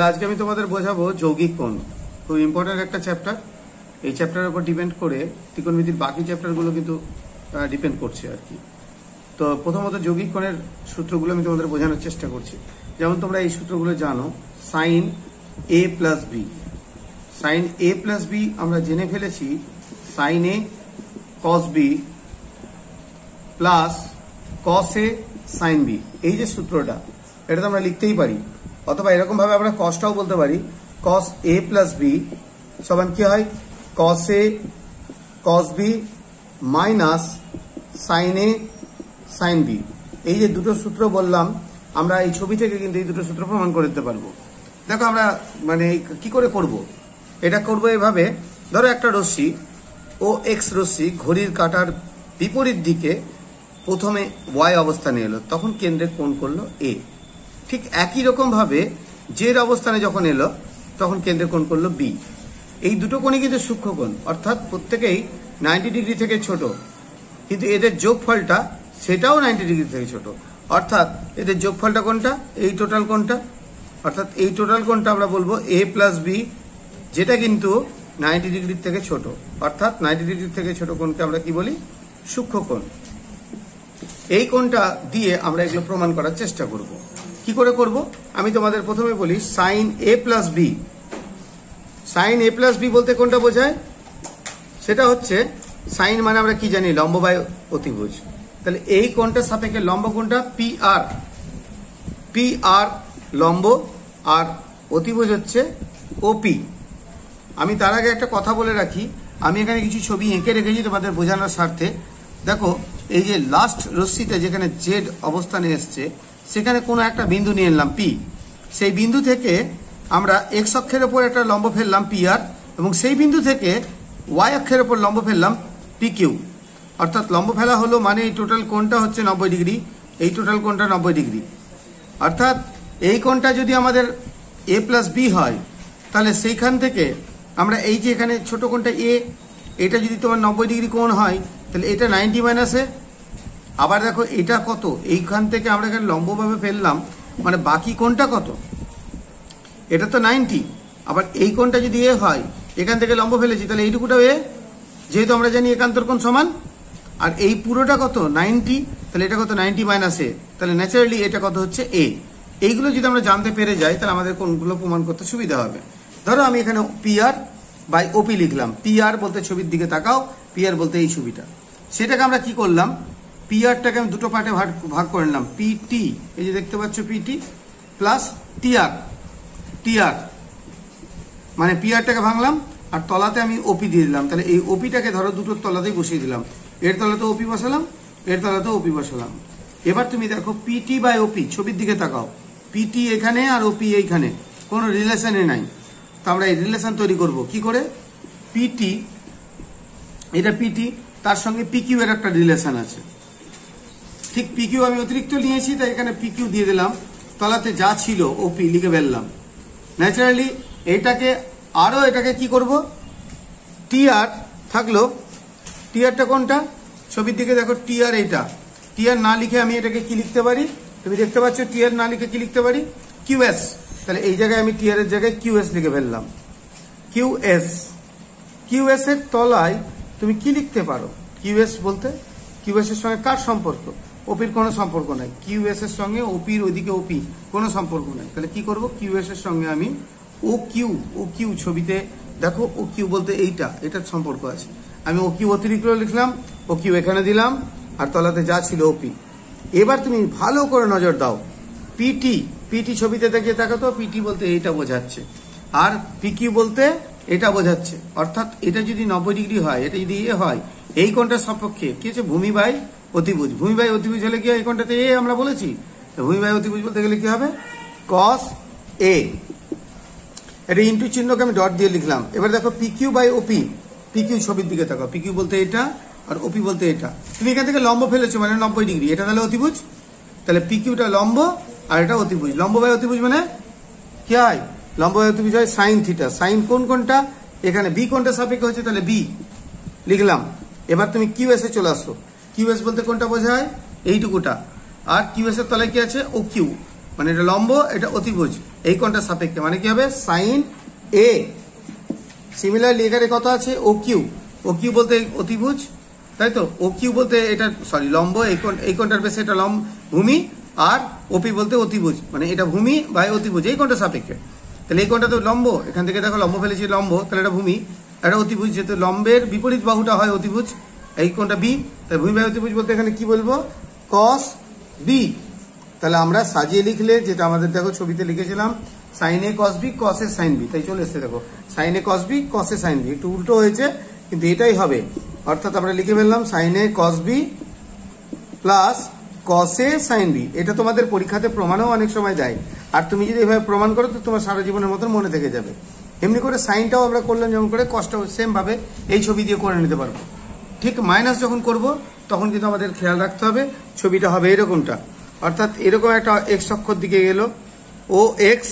তাহলে আজকে আমি তোমাদের বোঝাবো যৌগিক কোণ। খুব ইম্পর্টেন্ট একটা চ্যাপ্টার। এই চ্যাপ্টারের উপর ডিপেন্ড করে ত্রিকোণমিতির বাকি চ্যাপ্টারগুলো কিন্তু ডিপেন্ড করছে আর কি। তো প্রথমত যৌগিক কোণের সূত্রগুলো আমি তোমাদের বোঝানোর চেষ্টা করছি। যেমন তোমরা এই সূত্রগুলো জানো, sign A plus B. Sine A plus B আমরা জেনে ফেলেছি sign A cos B plus cos A sine B. এই যে সূত্রটা, এটা তো আমরা লিখতেই পারি, অথবা এরকম ভাবে আমরা কসটাও বলতে পারি, কস এ প্লাস বি সমান কি হয়, কস এ কস বি মাইনাস সাইন এ সাইন বি। এই যে দুটো সূত্র বললাম, আমরা এই ছবি থেকে কিন্তু এই দুটো সূত্র প্রমাণ করে দিতে পারবো। দেখো আমরা মানে কি করে করব, এটা করব এভাবে। ধরো একটা রশ্মি ও এক্স রশ্মি ঘড়ির কাঁটার বিপরীত দিকে প্রথমে ওয়াই অবস্থানে এলো, তখন কেন্দ্রে কোণ করলো এ। ঠিক একই রকম ভাবে জেড অবস্থানে যখন এলো তখন কেন্দ্রে কোণ করলো বি। এই দুটো কোণই কিন্তু সূক্ষ্ম কোণ, অর্থাৎ প্রত্যেকেই 90 ডিগ্রি থেকে ছোট, কিন্তু এদের যোগফলটা সেটাও 90 ডিগ্রি থেকে ছোট। অর্থাৎ এদের যোগফলটা কোনটা, এই টোটাল কোণটা। অর্থাৎ এই টোটাল কোণটা আমরা বলবো এ প্লাস বি, যেটা কিন্তু 90 ডিগ্রি থেকে ছোট। অর্থাৎ 90 ডিগ্রি থেকে ছোট কোণকে আমরা কি বলি, সূক্ষ্ম কোণ। এই কোণটা দিয়ে আমরা এগুলো প্রমাণ করার চেষ্টা করব। কি করে করব, আমি তোমাদের প্রথমে বলি sign A plus B. Sine A plus B বলতে কোনটা বোঝায়, সেটা হচ্ছে সাইন মানে আমরা কি জানি, লম্ব বাই অতিভুজ। তাহলে এই কোণটার সাপেক্ষে লম্ব কোণটা পি আর, পি আর লম্ব, আর অতিভুজ হচ্ছে ওপি। আমি তার আগে একটা কথা বলে রাখি, আমি এখানে কিছু ছবি এঁকে রেখেছি তোমাদের বোঝানোর স্বার্থে। দেখো এই যে লাস্ট রশ্মিতে যেখানে জেড অবস্থানে এসছে, সেখানে কোনো একটা বিন্দু নিয়ে নিলাম পি। সেই বিন্দু থেকে আমরা এক্স অক্ষের ওপর একটা লম্ব ফেললাম পি আর, এবং সেই বিন্দু থেকে ওয়াই অক্ষের ওপর লম্ব ফেললাম পি কিউ। অর্থাৎ লম্ব ফেলা হলো মানে এই টোটাল কোণটা হচ্ছে 90 ডিগ্রি, এই টোটাল কোণটা 90 ডিগ্রি। অর্থাৎ এই কোণটা যদি আমাদের এ প্লাস বি হয়, তাহলে সেইখান থেকে আমরা এই যে এখানে ছোট কোণটা এ, এটা যদি তোমার 90 ডিগ্রি কোণ হয়, তাহলে এটা 90 মাইনাস এ। আবার দেখো এটা কত, এইখান থেকে আমরা এখানে লম্বভাবে ফেললাম, মানে বাকি কোণটা কত, এটা তো 90। আবার এই কোণটা যদি এ হয়, এখান থেকে লম্ব ফেলেছি, তাহলে এইটুকুটাও এ, যেহেতু আমরা জানি একান্তর কোণ সমান। আর এই পুরোটা কত 90, তাহলে এটা কত 90 মাইনাস এ, তাহলে ন্যাচারালি এটা কত হচ্ছে এ। এইগুলো যদি আমরা জানতে পেরে যাই, তাহলে আমাদের কোণগুলো প্রমাণ করতে সুবিধা হবে। ধরো আমি এখানে পি আর বাই ওপি লিখলাম। পি আর বলতে ছবির দিকে তাকাও, পি আর বলতে এই ছবিটা। সেটাকে আমরা কি করলাম, পি আরটাকে আমি দুটো পার্টে ভাগ করে নিলাম। পি টি, এই যে দেখতে পাচ্ছ পি টি প্লাস টি আর, টি আর মানে পি আরটাকে ভাঙলাম, আর তলাতে আমি ওপি দিয়ে দিলাম। তাহলে এই ওপিটাকে ধরো দুটোর তলাতেই বসিয়ে দিলাম, এর তলাতে ওপি বসালাম, এর তলাতে ওপি বসালাম। এবার তুমি দেখো পিটি বাই ওপি, ছবির দিকে তাকাও, পিটি এখানে আর ওপি এইখানে, কোনো রিলেশনে নাই। তো আমরা এই রিলেশন তৈরি করব কি করে, পিটি, এটা পিটি, তার সঙ্গে পিকিউ এর একটা রিলেশন আছে। ঠিক পিকিউ আমি অতিরিক্ত নিয়েছি, তাই এখানে পিকিউ দিয়ে দিলাম, তলাতে যা ছিল ওপি লিখে ফেললাম। ন্যাচারালি এটাকে আরো এটাকে কি করব, টি আর থাকলো। টি আরটা কোনটা, ছবির দিকে দেখো টি আর, এইটা টি আর না লিখে আমি এটাকে কি লিখতে পারি, তুমি দেখতে পাচ্ছ টি আর না লিখে কি লিখতে পারি, কিউএস। তাহলে এই জায়গায় আমি টি আর এর জায়গায় কিউএস লিখে ফেললাম, কিউএস। কিউএস এর তলায় তুমি কি লিখতে পারো, কিউএস বলতে কিউএস এর সঙ্গে কার সম্পর্ক, ওপির কোনো সম্পর্ক নাই। কিউএস এর সঙ্গে ওপির ওইদিকে ওপি কোনো সম্পর্ক নাই। তাহলে কি করব, কিউএস এর সঙ্গে আমি ও কিউ, ও কিউ ছবিতে দেখো ও কিউ বলতে এইটা, এটার সম্পর্ক আছে। আমি ও কিউ অতিরিক্ত লিখলাম, ও কিউ এখানে দিলাম, আর তলাতে যা ছিল ওপি। এবার তুমি ভালো করে নজর দাও, পিটি, পিটি ছবিতে দেখিয়ে তাকাতো, পিটি বলতে এইটা বোঝাচ্ছে, আর পিকিউ বলতে এটা বোঝাচ্ছে। অর্থাৎ এটা যদি 90 ডিগ্রি হয়, এটা যদি এ হয়, এই কোণটার সপক্ষে কি হচ্ছে, ভূমি বাই অতিভুজ। ভূমি বাই অতিভুজ হলে কি হয়, এই কোণটাতে এ আমরা বলেছি, ভূমি বাই অতিভুজ বলতে গেলে কি হবে, কস এ। এটা ইন্টু চিহ্নকে আমি ডট দিয়ে লিখলাম। এবার দেখো পিকিউ বাই ওপি, পিকিউ ছবির দিকে তাকাও, পিকিউ বলতে এটা আর ওপি বলতে এটা। তুমি এখান থেকে লম্ব ফেলেছো মানে 90 ডিগ্রি, এটা তাহলে অতিভুজ। তাহলে পিকিউটা লম্ব আর এটা অতিভুজ। লম্ব বাই অতিভুজ মানে কি হয়, লম্ব বাই অতিভুজ হয় সাইন থিটা। সাইন কোনটা, এখানে বি কোনটা সাপেক্ষে হচ্ছে, তাহলে বি লিখলাম। এবার তুমি কিউএস এ চলে আসো। কিউএস বলতে কোনটা বোঝায়, এইটুকুটা। আর কিউএস এর তলায় কি আছে, ও কিউ, মানে এটা লম্ব, এটা অতিভুজ। এই কোণটার সাপেক্ষে, মানে কি হবে সাইন এ। সিমিলারলি এখানে কত আছে ও কিউ, ও কিউ বলতে অতিভুজ, তাই তো, ও কিউ বলতে এটা সরি লম্ব, এই কোণটার বেশি এটা ভূমি, আর ওপি বলতে অতিভুজ, মানে এটা ভূমি বা অতিভুজ এই কোণটার সাপেক্ষে। তাহলে এই কোণটা তো লম্ব, এখান থেকে দেখো লম্ব ফেলেছি লম্ব, তাহলে এটা ভূমি, এটা অতিভুজ, যেহেতু লম্বের বিপরীত বাহুটা হয় অতিভুজ, এই কোণটা বি, তাই ভূমি বাই অতিভুজ বলতে এখানে কি বলবো কস বি। তাহলে আমরা সাজিয়ে লিখলে যেটা আমাদের দেখো ছবিতে লিখেছিলাম sign A cos B cos A sine B, তাই চলে এসছে দেখো sign A cos B cos A sine B, একটু উল্টো হয়েছে কিন্তু এটাই হবে, অর্থাৎ আমরা লিখে ফেললাম sign A cos B plus cos A sine B. এটা তোমাদের পরীক্ষাতে প্রমাণও অনেক সময় দেয়, আর তুমি যদি এভাবে প্রমাণ করো তো তোমার সারা জীবনের মতন মনে থেকে যাবে। এমনি করে সাইনটাও আমরা করলাম যেমন করে, কসটাও সেম ভাবে এই ছবি দিয়ে করে নিতে পারবো। ঠিক মাইনাস যখন করব তখন কিন্তু আমাদের খেয়াল রাখতে হবে ছবিটা হবে এরকমটা, অর্থাৎ এরকম একটা এক্স অক্ষর দিকে গেল, ও এক্স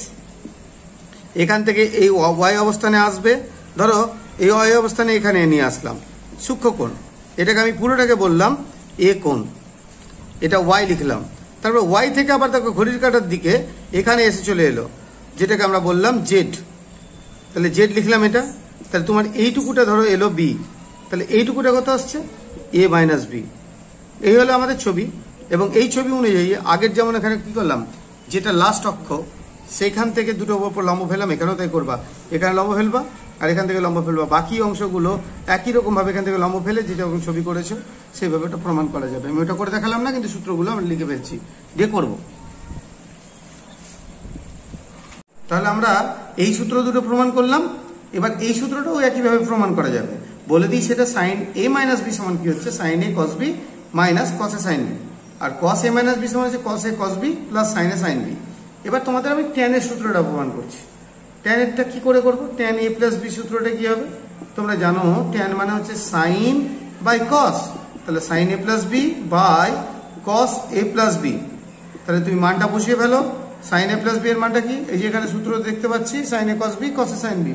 এখান থেকে এই ওয়াই অবস্থানে আসবে, ধরো এই ওয়াই অবস্থানে এখানে নিয়ে আসলাম সূক্ষ্মকোণ, এটাকে আমি পুরোটাকে বললাম এ কোণ, এটা ওয়াই লিখলাম। তারপর ওয়াই থেকে আবার দেখো ঘড়ির কাঁটার দিকে এখানে এসে চলে এলো, যেটাকে আমরা বললাম জেড, তাহলে জেড লিখলাম এটা। তাহলে তোমার এইটুকুটা ধরো এলো বি, তাহলে এইটুকুটা কত আসছে এ মাইনাস বি। এই হলো আমাদের ছবি, এবং এই ছবি অনুযায়ী আগের যেমন এখানে কি করলাম, যেটা লাস্ট অক্ষ সেইখান থেকে দুটো ওপর লম্ব ফেললাম, এখানেও তাই করবা, এখানে লম্ব ফেলবা আর এখান থেকে লম্ব ফেলবা, বাকি অংশগুলো একই রকম ভাবে এখান থেকে লম্ব ফেলে যেটা ছবি করেছো সেইভাবে ওটা প্রমাণ করা যাবে। আমি ওটা করে দেখালাম না, কিন্তু সূত্রগুলো আমি লিখে ফেলছি দিয়ে করবো। তাহলে আমরা এই সূত্র দুটো প্রমাণ করলাম, এবার এই সূত্রটাও একইভাবে প্রমাণ করা যাবে। বলে দিই সেটা সাইন এ মাইনাস বি সমান কি হচ্ছে sign A cos B minus cos A sine B, R cos A minus B সমান হচ্ছে কস এ কস বি প্লাস সাইন এ সাইন বি। এবার তোমাদের আমি ট্যান এর সূত্রটা প্রমাণ করছি। ট্যান এরটা কি করে করবো, ট্যান এ প্লাস বি সূত্রটা কি হবে তোমরা জানো, ট্যান মানে হচ্ছে সাইন বাই কস, তাহলে sine A plus B by cos A plus B. তাহলে তুমি মানটা বসিয়ে ফেলো, সাইন এ প্লাস বি এর মানটা কি, এই যে এখানে সূত্র দেখতে পাচ্ছি sine A cos B cos A sine B,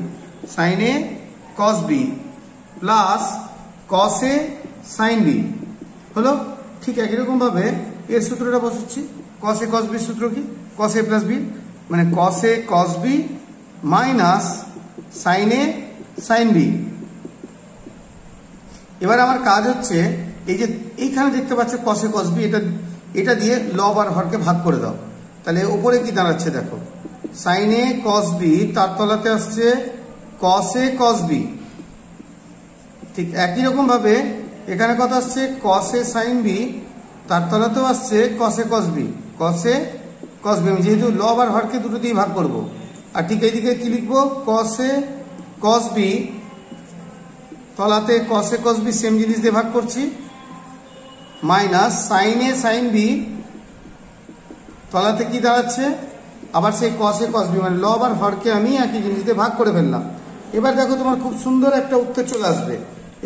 sine A cos B plus cos A sine B হলো। ঠিক একই রকম ভাবে এর সূত্রটা বসাচ্ছি, কস এ কস বি সূত্র কি কস এ প্লাস বি, মানে কস এ কস বি মাইনাস সাইন এ সাইন বি। এবার আমার কাজ হচ্ছে এই যে এইখানে দেখতে পাচ্ছ কস এ কস বি, এটা দিয়ে লব আর হরকে ভাগ করে দাও, তাহলে উপরে কি দাঁড়াচ্ছে দেখো সাইন এ কস বি, তার তলাতে আসছে কস এ কস বি। ঠিক একই রকম ভাবে এখানে কত আসছে কস এ সাইন বি, তার তলাতেও আসছে কস এ কস বি, কস এ কস বি। যেহেতু লব আর হরকে দুটো দিয়ে ভাগ করব, আর ঠিক এইদিকে কি লিখবো কস এ কস বি, তলাতে কস এ কস বি সেম জিনিস দিয়ে ভাগ করছি, মাইনাস সাইন এ সাইন বি, তলাতে কি দাঁড়াচ্ছে আবার সেই কস এ কস বি, মানে লব আর হরকে আমি একই জিনিস দিয়ে ভাগ করে ফেললাম। এবার দেখো তোমার খুব সুন্দর একটা উত্তর চলে আসবে।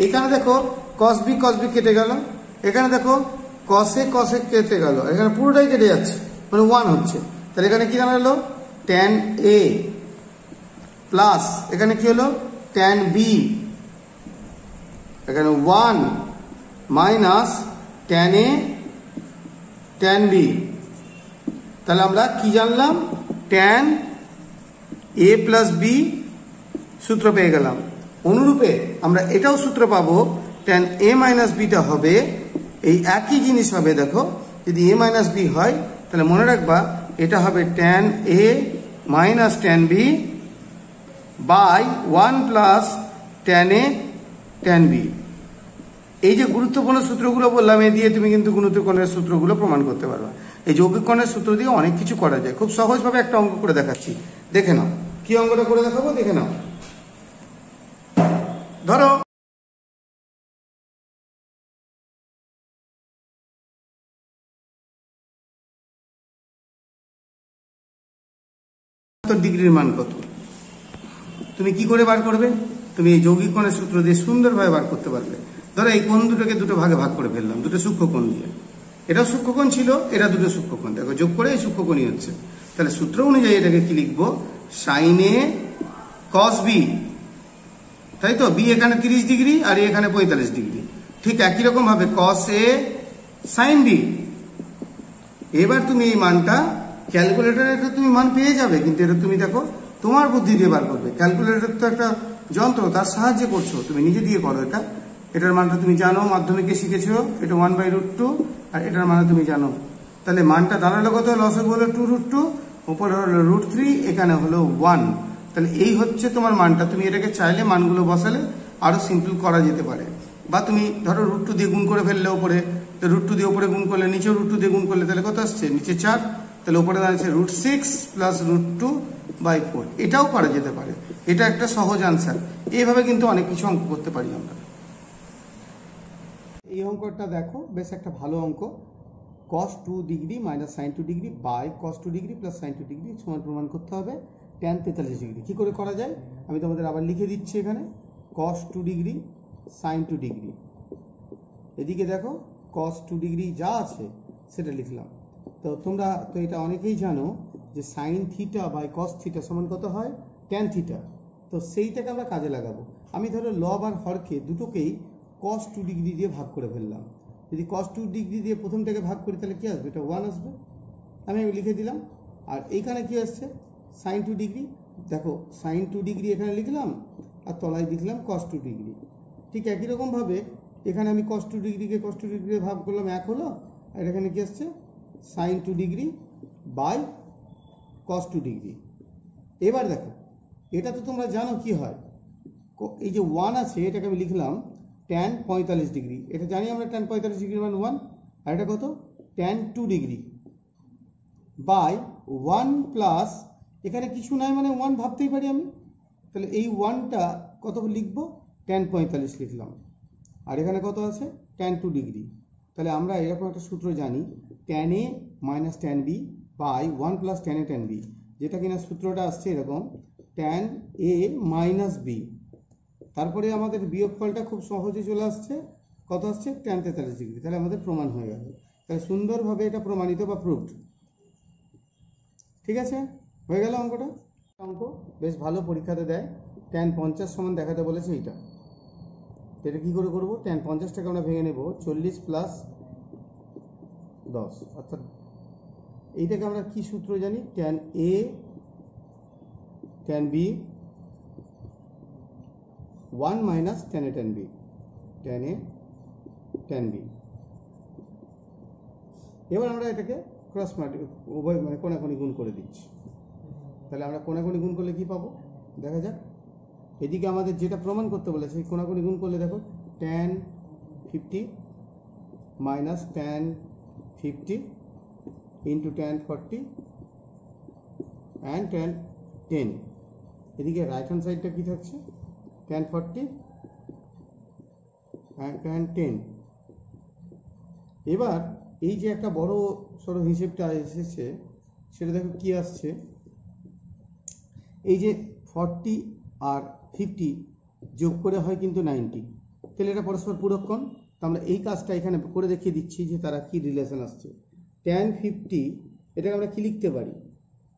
এখানে দেখো কস বি কেটে গেল, এখানে দেখো কস এ কেটে গেল, এখানে পুরোটাই কেটে যাচ্ছে মানে 1 হচ্ছে। তাহলে এখানে কি দাঁড়ালো ট্যান এ প্লাস এখানে কি হলো ট্যান বি, এখানে 1 minus tan A tan B. তাহলে আমরা কি জানলাম ট্যান এ প্লাস বি সূত্র পেয়ে গেলাম। অনুরূপে আমরা এটাও সূত্র পাবো ট্যান এ মাইনাস বিটা হবে এই একই জিনিস হবে। দেখো যদি এ মাইনাস বি হয় তাহলে মনে রাখবা এটা হবে tan A minus tan B by 1 plus tan A tan B. এই যে গুরুত্বপূর্ণ সূত্রগুলো বললাম এ দিয়ে তুমি কিন্তু গুণিতকোণের সূত্রগুলো প্রমাণ করতে পারবা। এই যৌগিক কোণের সূত্র দিয়ে অনেক কিছু করা যায়। খুব সহজভাবে একটা অঙ্ক করে দেখাচ্ছি, দেখে নাও। কি অঙ্কটা করে দেখাবো দেখে নাও। ধরো ডিগ্রির মান কত, তুমি কি করে বার করবে? তুমি এই যৌগিক কোণের সূত্র দিয়ে সুন্দরভাবে বার করতে পারবে। ধরো এই কোণ দুটোকে দুটো ভাগে ভাগ করে ফেললাম, দুটো সূক্ষ্মকোণ দিয়ে। এটা সূক্ষ্মকোণ ছিল, এরা দুটো সূক্ষ্মকোণ, দেখো যোগ করে এই সূক্ষ্মকোণই হচ্ছে। তাহলে সূত্র অনুযায়ী এটাকে কি লিখবো সাইন এ কস বি, তাই তো, বি এখানে 30 ডিগ্রি আর এখানে 45 ডিগ্রি। ঠিক একই রকম ভাবে কস এ সাইন বি। এবার তুমি এই মানটা ক্যালকুলেটরে এটা তুমি মান পেয়ে যাবে, কিন্তু এটা তুমি দেখো তোমার বুদ্ধি দিয়ে বার করবে। ক্যালকুলেটর তো একটা যন্ত্র, তার সাহায্যে করছো, তুমি নিজে দিয়ে করো এটা। এটার মানটা তুমি জানো, মাধ্যমিকে শিখেছো, এটা 1/√2, আর এটার মানে তুমি জানো। তাহলে মানটা দাঁড়ালো কত? লসগু হলো 2√2, উপরে হলো √3, এখানে হলো 1। তাহলে এই হচ্ছে তোমার মানটা। তুমি এটাকে চাইলে মানগুলো বসালে আরো সিম্পল করা যেতে পারে, বা তুমি ধরো √2 দিয়ে গুণ করে ফেললে উপরে, তো √2 দিয়ে উপরে গুণ করলে নিচেও √2 দিয়ে গুণ করলে তাহলে কত আসছে? নিচে 4, তাহলে উপরে দাঁড়াচ্ছে √6 প্লাস √2/4। এটাও করা যেতে পারে, এটা একটা সহজ আনসার। এইভাবে কিন্তু অনেক কিছু অঙ্ক করতে পারি আমরা। এই অঙ্কটা দেখো, বেশ একটা ভালো অঙ্ক। cos 2 degree minus sin 2 degree by cos 2 degree plus sin 2 degree সমান প্রমাণ করতে হবে tan 43 ডিগ্রি। কি করে করা যায় আমি তোমাদের আবার লিখে দিচ্ছি। এখানে cos 2 ডিগ্রি sin 2 ডিগ্রি, এদিকে দেখো cos 2 ডিগ্রি যা আছে সেটা লিখলাম। তো তোমরা তো এটা অনেকেই জানো যে sin theta by cos theta সমান কত হয়? tan theta. তো সেইটাকে আমরা কাজে লাগাবো। আমি ধরো লব আর হরকে দুটোকেই cos 2 ডিগ্রি দিয়ে ভাগ করে ফেললাম। যদি cos 2 ডিগ্রি দিয়ে প্রথমটাকে ভাগ করি তাহলে কি আসবে? এটা 1 আসবে। আমি লিখে দিলাম। আর এইখানে কি আসছে? sin 2 degree. দেখো sin 2 ডিগ্রি এখানে লিখলাম, আর তলায় লিখলাম cos 2 ডিগ্রি। ঠিক একই রকমভাবে এখানে আমি cos 2 ডিগ্রিকে cos 2 ডিগ্রি দিয়ে ভাগ করলাম, 1 হলো। আর এখানে কি আসছে? sin 2 degree by cos 2 degree. এবার দেখো এটা তো তোমরা জানো কি হয়, এই যে 1 আছে এটাকে আমি লিখলাম tan 45 ডিগ্রি। এটা জানি আমরা tan 45 ডিগ্রি মানে 1, আর এটা কত? tan 2 ডিগ্রি বাই 1 প্লাস, এখানে কিছু নাই মানে 1 ভাবতেই পারি আমি। তাহলে এই 1টা কত লিখবো? tan 45 লিখলাম। আর এখানে কত আছে? tan 2 degree. তাহলে আমরা এরকম একটা সূত্র জানি, tan a minus tan b by 1 plus tan a tan b, যেটা কিনা সূত্রটা আসছে এরকম, tan a মাইনাস b। তারপরে আমাদের বিয়োগফলটা খুব সহজে চলে আসছে, কত আসছে? tan 43 degree. তাহলে আমাদের প্রমাণ হয়ে গেল। তাহলে সুন্দরভাবে এটা প্রমাণিত বা প্রুভড। ঠিক আছে, হয়ে গেল অঙ্কটা। অঙ্ক বেশ ভালো পরীক্ষাতে দেয়। tan 50 সমান দেখাতে বলেছে এইটা। এটা কি করে করবো? tan 50টাকে আমরা ভেঙে নেব 40 প্লাস 10, অর্থাৎ এইটাকে আমরা কি সূত্র জানি? tan a tan b 1 minus tan a tan b, tan a tan b। এবার আমরা এটাকে ক্রস উভয় মানে কোণাকুণি গুণ করে দিচ্ছি। তাহলে আমরা কোণাকুণি গুণ করলে কি পাবো দেখা যাক। এদিকে আমাদের যেটা প্রমাণ করতে বলেছে কোণাকুণি গুণ করলে দেখো tan 50 minus tan 50 into tan 40 and tan 10। এদিকে রাইট হ্যান্ড সাইডটা কি থাকছে? tan 40 and tan 10। এবার এই যে একটা বড় সড়ো হিসেবটা এসেছে সেটা দেখো কি আসছে, এই যে 40 আর 50 যোগ করে হয় কিন্তু 90। তাহলে এটা পরস্পর পূরক কোণ। তো আমরা এই কাজটা এখানে করে দেখিয়ে দিচ্ছি যে তারা কি রিলেশন আসছে। tan 50 এটাকে আমরা কি লিখতে পারি?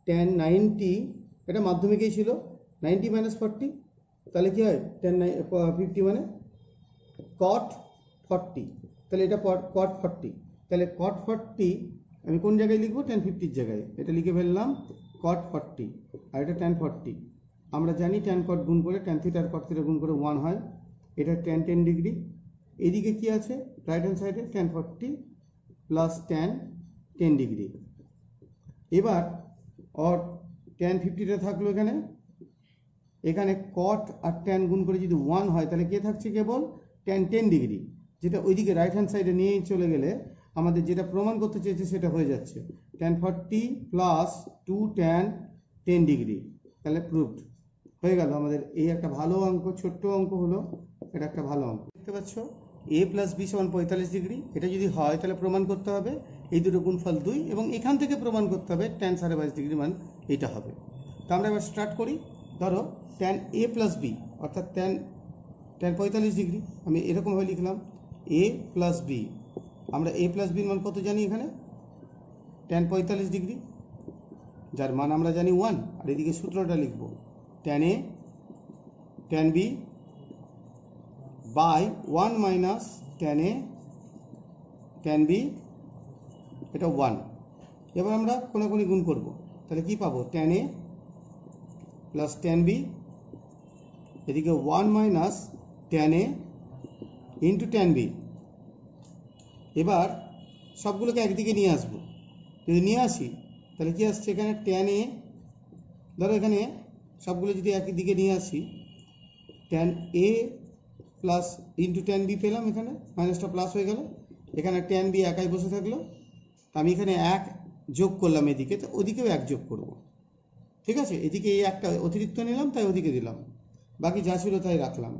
tan 90, এটা মাধ্যমিকেই ছিল, 90 মাইনাস 40, তাহলে কি হয়? tan 50 মানে cot 40, তাহলে এটা cot 40। তাহলে cot 40 আমি কোন জায়গায় লিখবো? tan 50 এর জায়গায়। এটা লিখে ফেললাম cot 40, আর এটা tan 40। আমরা জানি tan cot গুণ করে tan থিটা আর cot থিটা গুণ করে 1 হয়। এটা tan 10 ডিগ্রি। এদিকে কি আছে রাইট হ্যান্ড সাইডে? tan 40 plus tan 10 degree. এবার আর tan 50টা থাকলো এখানে, এখানে cot আর tan গুণ করে যদি 1 হয় তাহলে কে থাকছে? কেবল tan 10 ডিগ্রি, যেটা ওইদিকে রাইট হ্যান্ড সাইডে নিয়ে চলে গেলে আমাদের যেটা প্রমাণ করতে চেয়েছে সেটা হয়ে যাচ্ছে tan 40 প্লাস 2 tan 10 ডিগ্রি। তাহলে প্রুভড হয়ে গেল আমাদের। এই একটা ভালো অঙ্ক, ছোট্ট অঙ্ক হলো, এটা একটা ভালো অঙ্ক। দেখতে পাচ্ছ a প্লাস b সমান 45 ডিগ্রি। এটা যদি হয় তাহলে প্রমাণ করতে হবে এই দুটো গুণফল 2, এবং এখান থেকে প্রমাণ করতে হবে tan 22.5 ডিগ্রি মান এটা হবে। তো আমরা এবার স্টার্ট করি। ধরো tan a প্লাস b অর্থাৎ tan 45 ডিগ্রি আমি এরকমভাবে লিখলাম a প্লাস b। আমরা a প্লাস বির মান কত জানি? এখানে tan 45 ডিগ্রি, যার মান আমরা জানি 1। আর এদিকে সূত্রটা লিখব tan a tan b by 1 minus tan a tan b, এটা 1। এবার আমরা কোনাকুনি গুণ করব, তাহলে কি পাবো, tan a plus tan b, এদিকে 1 minus tan a into tan b। এবার সবগুলোকে একদিকে নিয়ে আসবো, যদি নিয়ে আসি তাহলে কি আসছে এখানে tan a, ধরো এখানে সবগুলো যদি একদিকে নিয়ে আসি tan a plus into tan b পেলাম, এখানে মাইনাসটা প্লাস হয়ে গেল, এখানে tan b একাই বসে থাকলো, আমি এখানে 1 যোগ করলাম এদিকে, তো ওদিকেও 1 যোগ করব, ঠিক আছে। এদিকে এই একটা অতিরিক্ত নিলাম তাই ওদিকে দিলাম, বাকি যা ছিল তাই রাখলাম।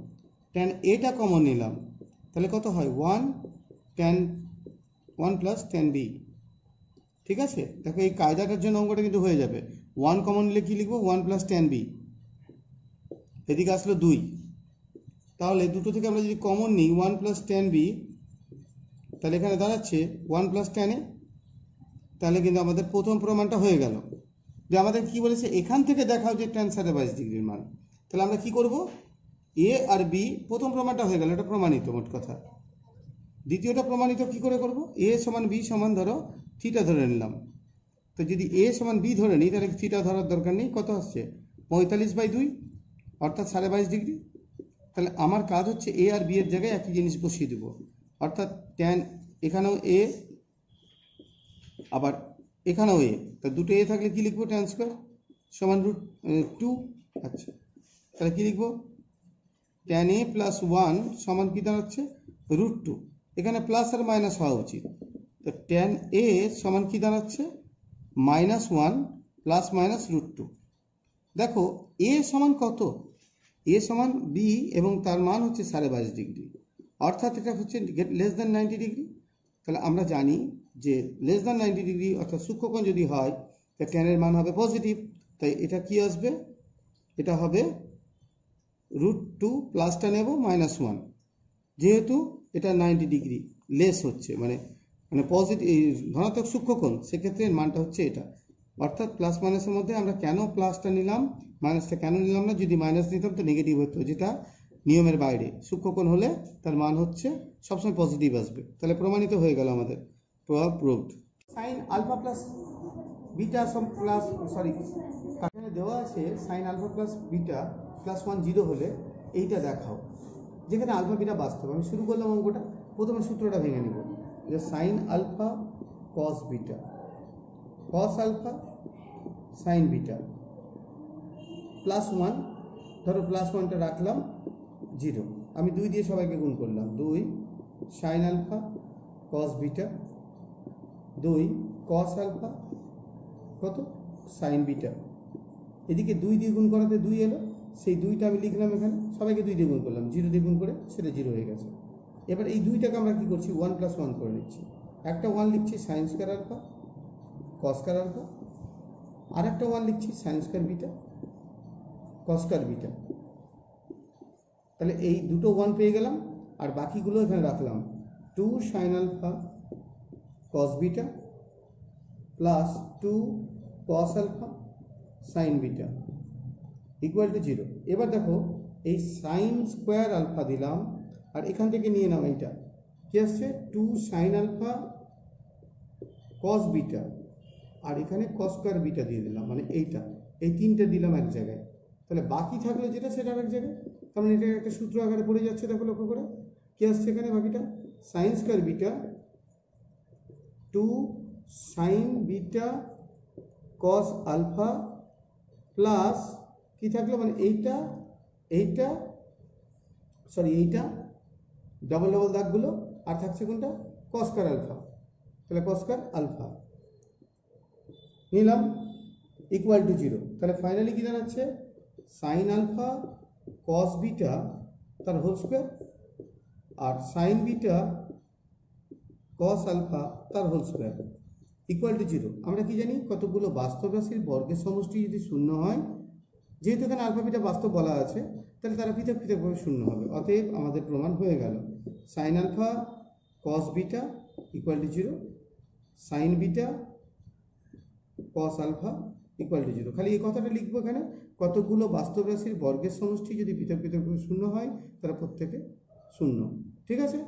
tan a-টা কমন নিলাম, তাহলে কত হয় 1 tan 1 প্লাস tan b, ঠিক আছে। দেখো এই কায়দাটার জন্য অঙ্কটা কিন্তু হয়ে যাবে। 1 কমন নিলে কি লিখবো, 1 প্লাস tan b, এদিকে আসলো 2, তাহলে দুটো থেকে আমরা যদি কমন নিই 1 প্লাস tan b, তাহলে এখানে দাঁড়াচ্ছে 1 প্লাস tan a, তাহলে কিন্তু আমাদের প্রথম প্রমাণটা হয়ে গেল। যে আমাদের কি বলেছে, এখান থেকে দেখাও যে tan 22 ডিগ্রির মান, তাহলে আমরা কি করব, a আর b প্রথম প্রমাণটা হয়ে গেল, এটা প্রমাণিত মোট কথা। দ্বিতীয়টা প্রমাণিত কি করে করব, a সমান b সমান ধরো থিটা ধরে নিলাম, তো যদি a সমান b ধরে নিই তাহলে থিটা ধরার দরকার নেই, কত আসছে 45/2 অর্থাৎ 22.5 ডিগ্রি। তাহলে আমার কাজ হচ্ছে a আর b এর জায়গায় একই জিনিস বসিয়ে দেবো, অর্থাৎ tan, এখানেও a আবার এখানেও a, তা দুটো a থাকলে কি লিখবো, tan স্কয়ার সমান √2। আচ্ছা, তাহলে কি লিখবো, tan a প্লাস 1 সমান কি দাঁড়াচ্ছে √2, এখানে প্লাস আর মাইনাস হওয়া উচিত, তো tan a সমান কি দাঁড়াচ্ছে -1 প্লাস মাইনাস √2। দেখো a সমান কত, a সমান b এবং তার মান হচ্ছে 22.5 ডিগ্রি, অর্থাৎ এটা হচ্ছে লেস দ্যান 90 ডিগ্রি। তাহলে আমরা জানি যে লেস দ্যান 90 ডিগ্রি অর্থাৎ সূক্ষ্মকোণ যদি হয় তাহলে tan এর মান হবে পজিটিভ, তাই এটা কি আসবে, এটা হবে √2 প্লাসটা নেব -1, যেহেতু এটা 90 ডিগ্রি লেস হচ্ছে, মানে পজিটিভ ধনাত্মক সূক্ষ্মকোণ, সেক্ষেত্রে এর মানটা হচ্ছে এটা। অর্থাৎ প্লাস মাইনাসের মধ্যে আমরা কেন প্লাসটা নিলাম, মাইনাসটা কেন নিলাম না, যদি মাইনাস নিতাম তো নেগেটিভ হতো, যেটা নিয়মের বাইরে। সূক্ষ্মকোণ হলে তার মান হচ্ছে সবসময় পজিটিভ আসবে, তাহলে প্রমাণিত হয়ে গেল আমাদের, proved. Sine alpha plus beta plus এখানে দেওয়া আছে sine alpha plus beta plus 1 0 হলে এইটা দেখাও, যেখানে আলফা বিটা বাস্তব। আমি শুরু করলাম অঙ্কটা, প্রথমে সূত্রটা ভেঙে নেব, যে sine alpha cos beta, cos alpha sine beta plus 1, ধরো প্লাস 1টা রাখলাম 0, আমি 2 দিয়ে সবাইকে গুণ করলাম, 2 sine alpha cos beta, 2 cos alpha কত সাইন বিটা, এদিকে 2 দিয়ে গুণ করাতে 2 এলো, সেই 2টা আমি লিখলাম এখানে, সবাইকে 2 দিয়ে গুণ করলাম, 0 দিয়ে গুণ করে সেটা 0 হয়ে গেছে। এবার এই 2টাকে আমরা কি করছি, 1 + 1 করে নিচ্ছি, একটা 1 লিখছি sine square alpha cos square alpha, আর একটা 1 লিখছি sine square beta cos square beta. তাহলে এই দুটো 1 পেয়ে গেলাম, আর বাকিগুলো এখানে রাখলাম, 2 sine alpha cos beta plus 2 cos alpha sine beta equal to 0। এবার দেখো এই সাইন স্কোয়ার আলফা দিলাম, আর এখান থেকে নিয়ে নাও এইটা কি আসছে 2 সাইন আলফা কস বিটা, আর এখানে কস স্কোয়ার বিটা দিয়ে দিলাম, মানে এইটা, এই তিনটে দিলাম এক জায়গায়, তাহলে বাকি থাকলো যেটা সেটা এক জায়গায়, তার মানে এটা একটা সূত্র আকারে পড়ে যাচ্ছে। দেখো লক্ষ্য করে কি আসছে এখানে, বাকিটা sine square beta 2 sine beta cos alpha plus কি থাকলো, মানে এইটা এইটা ডবল ডবল দাগগুলো, আর থাকছে কোনটা কস স্কয়ার আলফা, তাহলে কস স্কয়ার আলফা নিলাম ইকুয়াল টু 0। তাহলে ফাইনালি কি দাঁড়াচ্ছে, সাইন আলফা কস বিটা তার হোল স্কয়ার আর সাইন বিটা কস আলফা তার হোল স্কয়ার ইকুয়াল টু 0। আমরা কি জানি, কতগুলো বাস্তব রাশির বর্গের সমষ্টি যদি শূন্য হয়, যেহেতু এখানে আলফা বিটা বাস্তব বলা আছে, তাহলে তারা পৃথক পৃথকভাবে শূন্য হবে। অতএব আমাদের প্রমাণ হয়ে গেল, sine alpha cos beta equal to 0, sine beta cos alpha equal to 0। খালি এই কথাটা লিখবো এখানে, কতগুলো বাস্তব রাশির বর্গের সমষ্টি যদি পৃথক পৃথকভাবে শূন্য হয়, তারা প্রত্যেকে শূন্য। ঠিক আছে।